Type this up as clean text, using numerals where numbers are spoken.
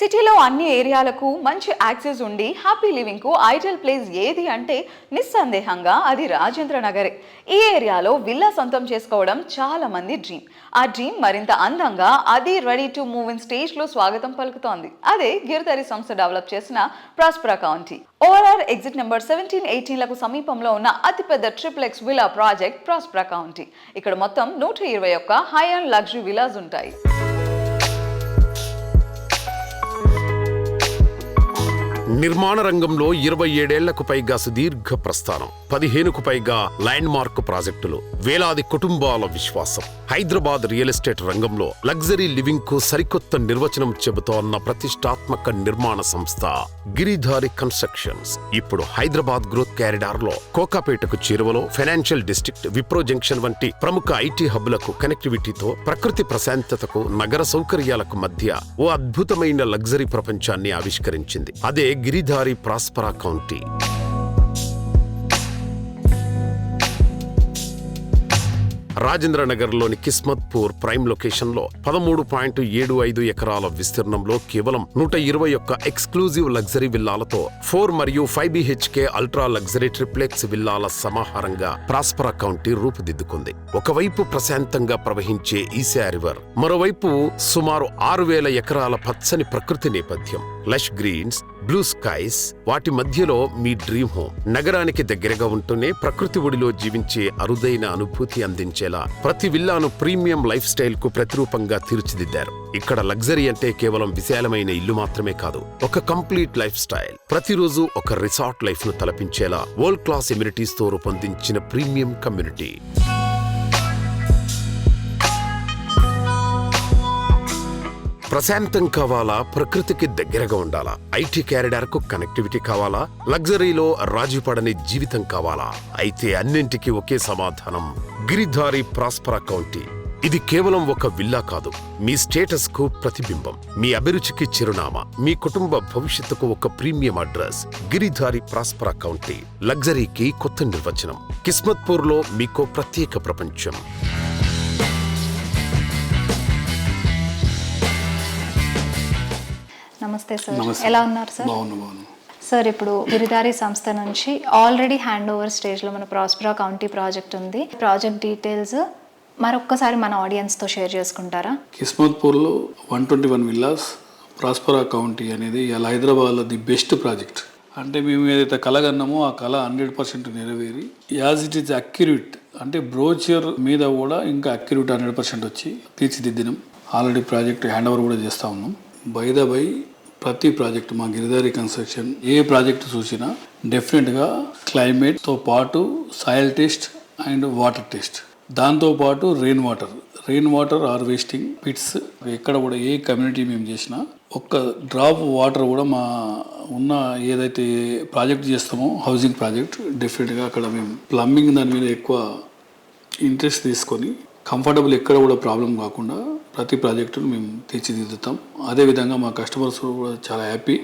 సిటీలో అన్ని ఏరియాలకు మంచి యాక్సెస్ ఉండి హ్యాపీ లివింగ్కు ఐడియల్ ప్లేస్ ఏది అంటే నిస్సందేహంగా అది రాజేంద్ర నగరే. ఈ ఏరియాలో విల్లా సొంతం చేసుకోవడం చాలా మంది డ్రీమ్. ఆ డ్రీమ్ మరింత అందంగా అది రెడీ టు మూవ్ ఇన్ స్టేజ్లో స్వాగతం పలుకుతోంది. అదే గిరిధారి సంస్థ డెవలప్ చేసిన Prospera County. ORR exit number 17-18లకు సమీపంలో ఉన్న అతిపెద్ద triplex villa project Prospera County. ఇక్కడ మొత్తం 121 హై అండ్ లగ్జరీ విల్లాస్ ఉంటాయి. నిర్మాణ రంగంలో 27 ఏళ్లకు పైగా సుదీర్ఘ ప్రస్థానం, 15కు పైగా ల్యాండ్ మార్క్ ప్రాజెక్టులు, వేలాది కుటుంబాల విశ్వాసం. హైదరాబాద్ రియల్ ఎస్టేట్ రంగంలో లగ్జరీ లివింగ్ కు సరికొత్త నిర్వచనం చెబుతోన్న ప్రతిష్టాత్మక నిర్మాణ సంస్థ గిరిధారి కన్స్ట్రక్షన్స్. ఇప్పుడు హైదరాబాద్ గ్రోత్ కారిడార్ లో కోకాపేటకు చేరువలో ఫైనాన్షియల్ డిస్ట్రిక్ట్, విప్రో జంక్షన్ వంటి ప్రముఖ ఐటీ హబ్లకు కనెక్టివిటీతో ప్రకృతి ప్రశాంతతకు, నగర సౌకర్యాలకు మధ్య ఓ అద్భుతమైన లగ్జరీ ప్రపంచాన్ని ఆవిష్కరించింది. అదే గిరిధారి ప్రాస్పరా కౌంటీ. రాజేంద్ర నగర్లోని కిస్మత్పూర్ ప్రైమ్ లొకేషన్లో 13.75 ఎకరాల విస్తీర్ణంలో కేవలం 121 ఎక్స్క్లూజివ్ లగ్జరీ విల్లాలతో 4 మరియు 5 BHK అల్ట్రా లగ్జరీ ట్రిప్లెక్స్ విల్లాల సమాహారంగా ప్రాస్పరా కౌంటీ రూపుదిద్దుకుంది. ఒకవైపు ప్రశాంతంగా ప్రవహించే ఈశా రివర్, మరోవైపు సుమారు 6,000 ఎకరాల పచ్చని ప్రకృతి నేపథ్యం, లష్ గ్రీన్స్, బ్లూ స్కైస్. వాటి మధ్యలో మీ డ్రీమ్ హోమ్. నగరానికి దగ్గరగా ఉంటూనే ప్రకృతి ఒడిలో జీవించే అరుదైన అనుభూతి అందించేలా ప్రతి విల్లాను ప్రీమియం లైఫ్ స్టైల్ కు ప్రతిరూపంగా తీర్చిదిద్దారు. ఇక్కడ లగ్జరీ అంటే కేవలం విశాలమైన ఇల్లు మాత్రమే కాదు, ఒక కంప్లీట్ లైఫ్ స్టైల్. ప్రతిరోజు ఒక రిసార్ట్ లైఫ్ ను తలపించేలా వరల్డ్ క్లాస్ ఎమ్యూనిటీస్ తో రూపొందించిన ప్రీమియం కమ్యూనిటీ. ప్రశాంతం కావాలా, ప్రకృతికి దగ్గరగా ఉండాలా, ఐటీ కారిడార్ కు కనెక్టివిటీ కావాలా, లగ్జరీలో రాజీపడని జీవితం కావాలా? అయితే అన్నింటికీ ఒకే సమాధానం, గిరిధారి ప్రాస్పరా కౌంటీ. ఇది కేవలం ఒక విల్లా కాదు, మీ స్టేటస్ కు ప్రతిబింబం, మీ అభిరుచికి చిరునామా, మీ కుటుంబ భవిష్యత్తుకు ఒక premium address. Giridhari Prospera County లగ్జరీకి కొత్త నిర్వచనం. కిస్మత్పూర్ లో మీకో ప్రత్యేక ప్రపంచం. నమస్తే సార్, ఎలా ఉన్నారు సార్? బాగున్నాను సార్, ఇప్పుడు గిరిధారి సంస్థ నుంచి ఆల్రెడీ హ్యాండ్ ఓవర్ స్టేజ్లో మన ప్రాస్పరా కౌంటీ ప్రాజెక్ట్ ఉంది. ప్రాజెక్ట్ డీటెయిల్స్ మరొక్కసారి మన ఆడియన్స్తో షేర్ చేసుకుంటారా? కిస్మత్పూర్లో 121 విల్లాస్ ప్రాస్పరా కౌంటీ అనేది ఇవాళ హైదరాబాద్లో ది బెస్ట్ ప్రాజెక్ట్. అంటే మేము ఏదైతే కలగన్నామో ఆ కళ 100% నెరవేరి యాజ్ ఇట్ ఈజ్ అక్యురేట్, అంటే బ్రోచర్ మీద కూడా ఇంకా అక్యురేట్ 100% వచ్చి తీర్చిదిద్దినాం. ఆల్రెడీ ప్రాజెక్ట్ హ్యాండ్ ఓవర్ కూడా చేస్తూ ఉన్నాం. బై ద బై ప్రతి ప్రాజెక్ట్ మా గిరిధారి కన్స్ట్రక్షన్ ఏ ప్రాజెక్ట్ చూసినా డెఫినెట్గా క్లైమేట్తో పాటు soil test and water test, దాంతోపాటు రెయిన్ వాటర్ హార్వెస్టింగ్ పిట్స్. ఎక్కడ కూడా ఏ కమ్యూనిటీ మేము చేసినా ఒక్క డ్రాప్ వాటర్ కూడా మా ఉన్న ఏదైతే ప్రాజెక్ట్ చేస్తామో హౌసింగ్ ప్రాజెక్ట్, డెఫినెట్గా అక్కడ మేము ప్లంబింగ్ దాని మీద ఎక్కువ ఇంట్రెస్ట్ తీసుకొని కంఫర్టబుల్ ఎక్కడ కూడా ప్రాబ్లం కాకుండా ప్రతి ప్రాజెక్టును మేము తీర్చిదిద్దుతాం. అదేవిధంగా మా కస్టమర్స్ కూడా చాలా హ్యాపీ.